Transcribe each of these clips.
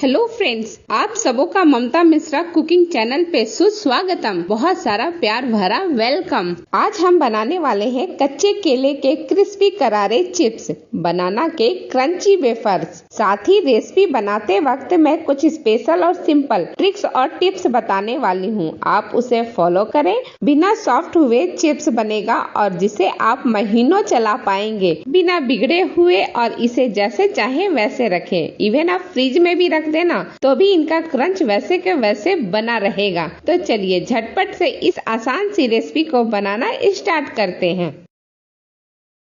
Hello friends, आप सबों का ममता मिश्रा कुकिंग चैनल पे सुस्वागतम। बहुत सारा प्यार भरा वेलकम। आज हम बनाने वाले हैं कच्चे केले के क्रिस्पी करारे चिप्स, बनाना के क्रंची वेफर्स। साथ ही रेसिपी बनाते वक्त मैं कुछ स्पेशल और सिंपल ट्रिक्स और टिप्स बताने वाली हूँ। आप उसे फॉलो करें, बिना सॉफ्ट हुए चिप्स बनेगा और जिसे आप महीनों चला पाएंगे बिना बिगड़े हुए। और इसे जैसे चाहे वैसे रखें, इवन आप फ्रिज में भी रख देना तो भी इनका क्रंच वैसे के वैसे बना रहेगा। तो चलिए झटपट से इस आसान सी रेसिपी को बनाना स्टार्ट करते हैं।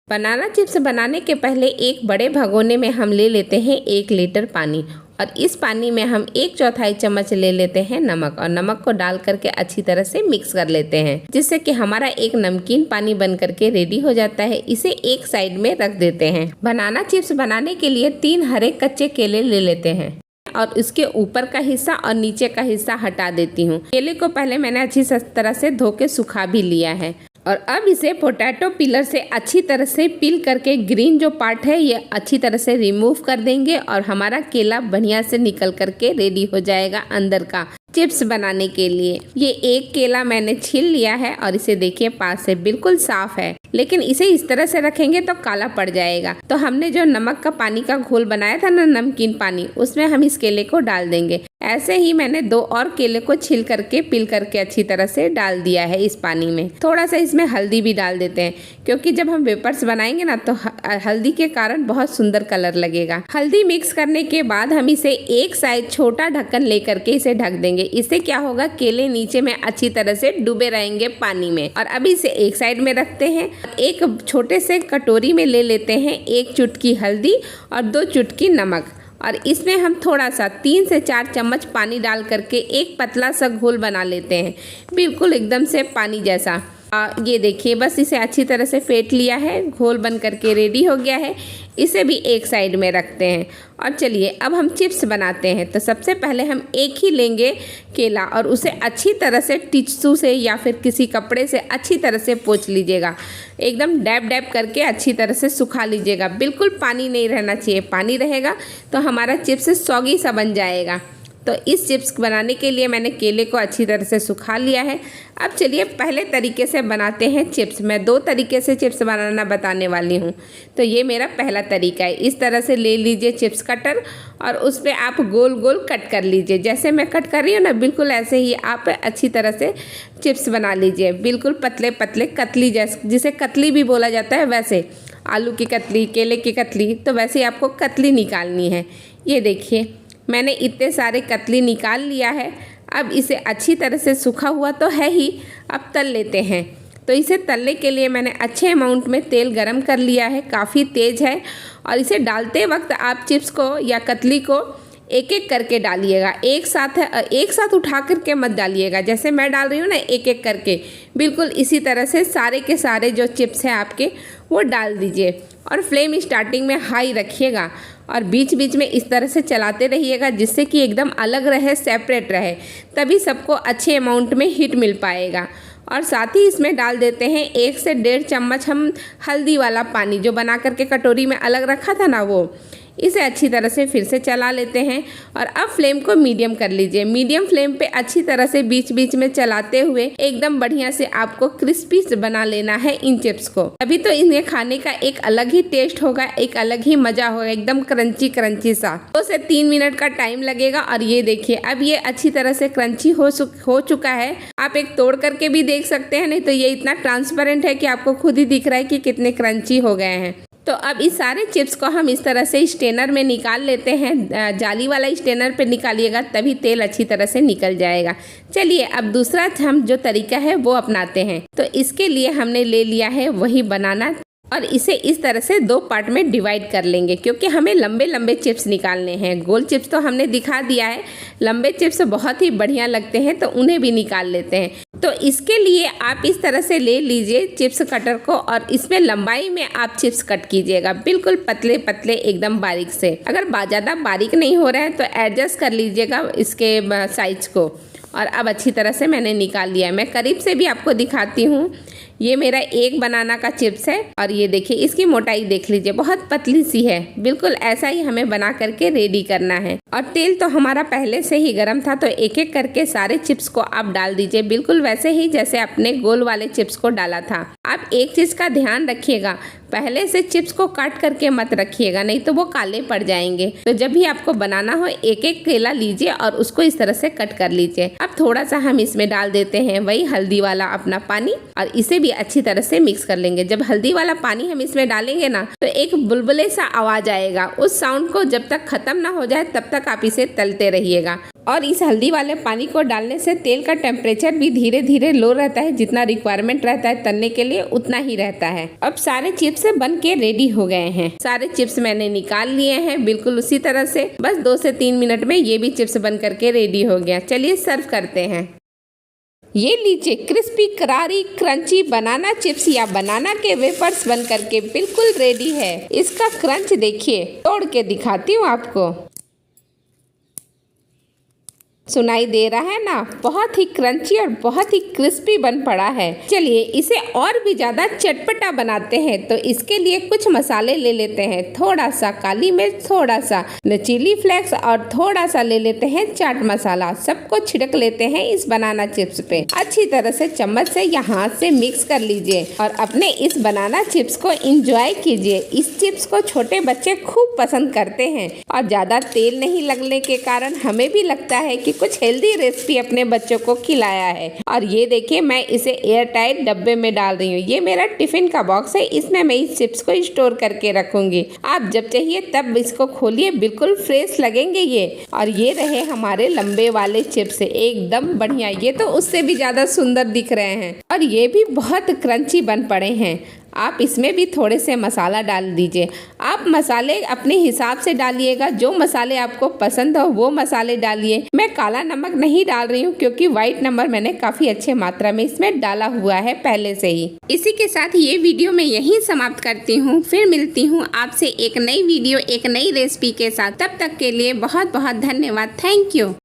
बनाना चिप्स बनाने के पहले एक बड़े भगोने में हम ले लेते हैं 1 लीटर पानी और इस पानी में हम 1/4 चम्मच ले लेते हैं नमक और नमक को डाल करके अच्छी तरह से मिक्स कर लेते हैं, जिससे कि हमारा एक नमकीन पानी बन करके रेडी हो जाता है। इसे एक साइड में रख देते हैं। बनाना चिप्स बनाने के लिए 3 हरे कच्चे केले ले लेते हैं और इसके ऊपर का हिस्सा और नीचे का हिस्सा हटा देती हूँ। केले को पहले मैंने अच्छी तरह से धो के सुखा भी लिया है और अब इसे पोटैटो पिलर से अच्छी तरह से पील करके ग्रीन जो पार्ट है ये अच्छी तरह से रिमूव कर देंगे और हमारा केला बढ़िया से निकल करके रेडी हो जाएगा अंदर का चिप्स बनाने के लिए। ये एक केला मैंने छील लिया है और इसे देखिए पास से बिल्कुल साफ है, लेकिन इसे इस तरह से रखेंगे तो काला पड़ जाएगा। तो हमने जो नमक का पानी का घोल बनाया था ना, नमकीन पानी, उसमें हम इस केले को डाल देंगे। ऐसे ही मैंने 2 और केले को छील करके पील करके अच्छी तरह से डाल दिया है इस पानी में। थोड़ा सा इसमें हल्दी भी डाल देते हैं, क्योंकि जब हम वेपर्स बनाएंगे ना तो हल्दी के कारण बहुत सुंदर कलर लगेगा। हल्दी मिक्स करने के बाद हम इसे एक साइड छोटा ढक्कन लेकर के इसे ढक देंगे। इससे क्या होगा, केले नीचे में अच्छी तरह से डूबे रहेंगे पानी में। और अभी इसे एक साइड में रखते हैं। एक छोटे से कटोरी में ले लेते हैं 1 चुटकी हल्दी और 2 चुटकी नमक और इसमें हम थोड़ा सा 3 से 4 चम्मच पानी डाल करके एक पतला सा घोल बना लेते हैं, बिल्कुल एकदम से पानी जैसा। ये देखिए, बस इसे अच्छी तरह से फेंट लिया है, घोल बन करके रेडी हो गया है। इसे भी एक साइड में रखते हैं और चलिए अब हम चिप्स बनाते हैं। तो सबसे पहले हम एक ही लेंगे केला और उसे अच्छी तरह से टिश्यू से या फिर किसी कपड़े से अच्छी तरह से पोंछ लीजिएगा। एकदम डैब डैब करके अच्छी तरह से सुखा लीजिएगा। बिल्कुल पानी नहीं रहना चाहिए, पानी रहेगा तो हमारा चिप्स सॉगी सा बन जाएगा। तो इस चिप्स बनाने के लिए मैंने केले को अच्छी तरह से सुखा लिया है। अब चलिए पहले तरीके से बनाते हैं चिप्स। मैं 2 तरीके से चिप्स बनाना बताने वाली हूँ। तो ये मेरा पहला तरीका है। इस तरह से ले लीजिए चिप्स कटर और उस पर आप गोल गोल कट कर लीजिए। जैसे मैं कट कर रही हूँ ना, बिल्कुल ऐसे ही आप अच्छी तरह से चिप्स बना लीजिए। बिल्कुल पतले पतले कतली जिसे कतली भी बोला जाता है, वैसे आलू की कतली, केले की कतली, तो वैसे ही आपको कतली निकालनी है। ये देखिए मैंने इतने सारे कतली निकाल लिया है। अब इसे अच्छी तरह से सूखा हुआ तो है ही, अब तल लेते हैं। तो इसे तलने के लिए मैंने अच्छे अमाउंट में तेल गरम कर लिया है, काफ़ी तेज़ है। और इसे डालते वक्त आप चिप्स को या कतली को एक एक करके डालिएगा, एक साथ उठा करके मत डालिएगा। जैसे मैं डाल रही हूँ ना, एक एक करके, बिल्कुल इसी तरह से सारे के सारे जो चिप्स हैं आपके वो डाल दीजिए। और फ्लेम स्टार्टिंग में हाई रखिएगा और बीच बीच में इस तरह से चलाते रहिएगा, जिससे कि एकदम अलग रहे, सेपरेट रहे, तभी सबको अच्छे अमाउंट में हीट मिल पाएगा। और साथ ही इसमें डाल देते हैं 1 से 1.5 चम्मच हम हल्दी वाला पानी, जो बना करके कटोरी में अलग रखा था ना, वो। इसे अच्छी तरह से फिर से चला लेते हैं और अब फ्लेम को मीडियम कर लीजिए। मीडियम फ्लेम पे अच्छी तरह से बीच बीच में चलाते हुए एकदम बढ़िया से आपको क्रिस्पी बना लेना है इन चिप्स को। अभी तो इन्हें खाने का एक अलग ही टेस्ट होगा, एक अलग ही मजा होगा, एकदम क्रंची क्रंची सा। 2 से 3 मिनट का टाइम लगेगा। और ये देखिए अब ये अच्छी तरह से क्रंची हो चुका है। आप एक तोड़ करके भी देख सकते हैं, नहीं तो ये इतना ट्रांसपेरेंट है कि आपको खुद ही दिख रहा है कि कितने क्रंची हो गए हैं। तो अब इस सारे चिप्स को हम इस तरह से स्ट्रेनर में निकाल लेते हैं। जाली वाला स्ट्रेनर पे निकालिएगा, तभी तेल अच्छी तरह से निकल जाएगा। चलिए अब दूसरा हम जो तरीका है वो अपनाते हैं। तो इसके लिए हमने ले लिया है वही बनाना और इसे इस तरह से 2 पार्ट में डिवाइड कर लेंगे, क्योंकि हमें लंबे लंबे चिप्स निकालने हैं। गोल चिप्स तो हमने दिखा दिया है, लंबे चिप्स बहुत ही बढ़िया लगते हैं तो उन्हें भी निकाल लेते हैं। तो इसके लिए आप इस तरह से ले लीजिए चिप्स कटर को और इसमें लंबाई में आप चिप्स कट कीजिएगा, बिल्कुल पतले पतले एकदम बारीक से। अगर ज़्यादा बारीक नहीं हो रहा है तो एडजस्ट कर लीजिएगा इसके साइज को। और अब अच्छी तरह से मैंने निकाल लिया है। मैं करीब से भी आपको दिखाती हूँ। ये मेरा एक बनाना का चिप्स है और ये देखिए इसकी मोटाई देख लीजिए, बहुत पतली सी है। बिल्कुल ऐसा ही हमें बना करके रेडी करना है। और तेल तो हमारा पहले से ही गर्म था, तो एक एक करके सारे चिप्स को आप डाल दीजिए, बिल्कुल वैसे ही जैसे अपने गोल वाले चिप्स को डाला था। आप एक चीज का ध्यान रखिएगा, पहले से चिप्स को काट करके मत रखिएगा, नहीं तो वो काले पड़ जाएंगे। तो जब भी आपको बनाना हो एक एक केला लीजिए और उसको इस तरह से कट कर लीजिए। अब थोड़ा सा हम इसमें डाल देते हैं वही हल्दी वाला अपना पानी और इसे भी अच्छी तरह से मिक्स कर लेंगे। जब हल्दी वाला पानी हम इसमें डालेंगे ना तो एक बुलबुले सा आवाज आएगा, उस साउंड को जब तक खत्म ना हो जाए तब तक आप इसे तलते रहिएगा। और इस हल्दी वाले पानी को डालने से तेल का टेम्परेचर भी धीरे धीरे लो रहता है, जितना रिक्वायरमेंट रहता है तलने के लिए उतना ही रहता है। अब सारे चिप्स बन के रेडी हो गए हैं। सारे चिप्स मैंने निकाल लिए हैं बिल्कुल उसी तरह से। बस 2 से 3 मिनट में ये भी चिप्स बन करके रेडी हो गया। चलिए सर्व करते हैं। ये लीजिए क्रिस्पी करारी क्रंची बनाना चिप्स या बनाना के वेफर्स बन करके बिल्कुल रेडी है। इसका क्रंच देखिए, तोड़ के दिखाती हूँ आपको। सुनाई दे रहा है ना, बहुत ही क्रंची और बहुत ही क्रिस्पी बन पड़ा है। चलिए इसे और भी ज्यादा चटपटा बनाते हैं, तो इसके लिए कुछ मसाले ले लेते हैं। थोड़ा सा काली मिर्च, थोड़ा सा चिली फ्लेक्स और थोड़ा सा ले लेते हैं चाट मसाला। सबको छिड़क लेते हैं इस बनाना चिप्स पे। अच्छी तरह से चम्मच से या हाथ से मिक्स कर लीजिए और अपने इस बनाना चिप्स को एंजॉय कीजिए। इस चिप्स को छोटे बच्चे खूब पसंद करते हैं और ज्यादा तेल नहीं लगने के कारण हमें भी लगता है कि कुछ हेल्दी रेसिपी अपने बच्चों को खिलाया है। और ये देखिए मैं इसे एयर टाइट डब्बे में डाल रही हूँ। ये मेरा टिफिन का बॉक्स है, इसमें मैं इस चिप्स को स्टोर करके रखूंगी। आप जब चाहिए तब इसको खोलिए, बिल्कुल फ्रेश लगेंगे ये। और ये रहे हमारे लंबे वाले चिप्स, एकदम बढ़िया। ये तो उससे भी ज्यादा सुंदर दिख रहे हैं और ये भी बहुत क्रंची बन पड़े हैं। आप इसमें भी थोड़े से मसाला डाल दीजिए। आप मसाले अपने हिसाब से डालिएगा, जो मसाले आपको पसंद हो वो मसाले डालिए। मैं काला नमक नहीं डाल रही हूँ क्योंकि व्हाइट नमक मैंने काफी अच्छे मात्रा में इसमें डाला हुआ है पहले से ही। इसी के साथ ये वीडियो मैं यहीं समाप्त करती हूँ। फिर मिलती हूँ आपसे एक नई वीडियो एक नई रेसिपी के साथ। तब तक के लिए बहुत बहुत धन्यवाद। Thank you.